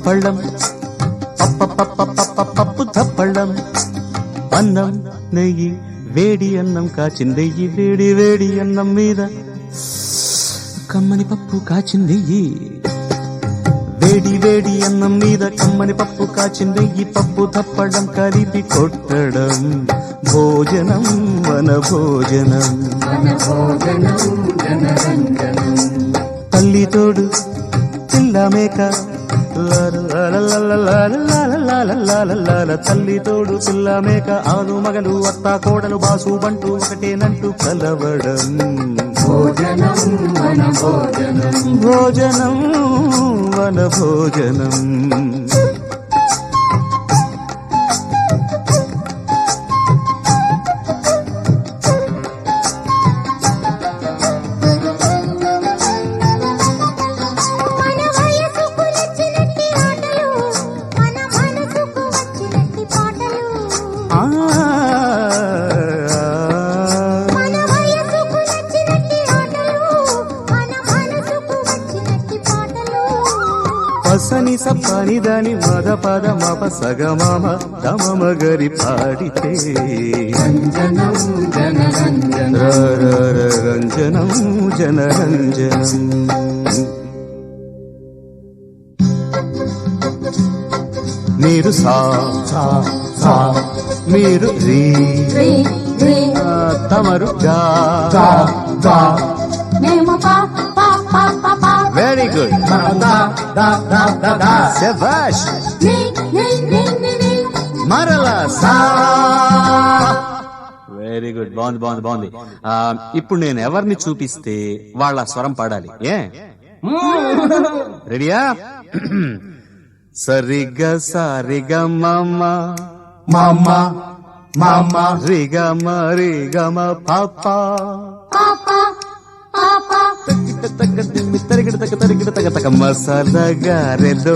తప్పళ్ళం పప్పు తప్పళ్ళం అన్నం నెయ్యి వేడి అన్నం కాచిందెయ్యి వేడి వేడి అన్నం మీద కమ్మని పప్పు కాచిందెయ్యి వేడి వేడి అన్నం మీద కమ్మని పప్పు కాచిందెయ్యి పప్పు తప్పడం కలిపి కొట్టడం భోజనం వన భోజనం తల్లి తోడు పిల్ల మేక తల్లి తోడు పిల్ల మేక ఆలు మగలు అత్త కోడలు బాసు బంటు ఒకటేనంటూ కలవడం భోజనం వన భోజనం పసని సప్పని దాని మద పద మప సగమామ తమ గరి పాడితే రంజనం జనరంజనం మీరు సా మీరు రీ తమరు గా వెరీ గుడ్ శభాష్ మరలా సా వెరీ గుడ్ బాగుంది బాగుంది బాగుంది ఇప్పుడు నేను ఎవరిని చూపిస్తే వాళ్ళ స్వరం పాడాలి ఏ రెడీయా సరిగా సారిగా మామ మామ మామ రిగమ రిగమ పాప తరిగిడ తగ తరిగిడ తగ తగ మసాలా గారెలో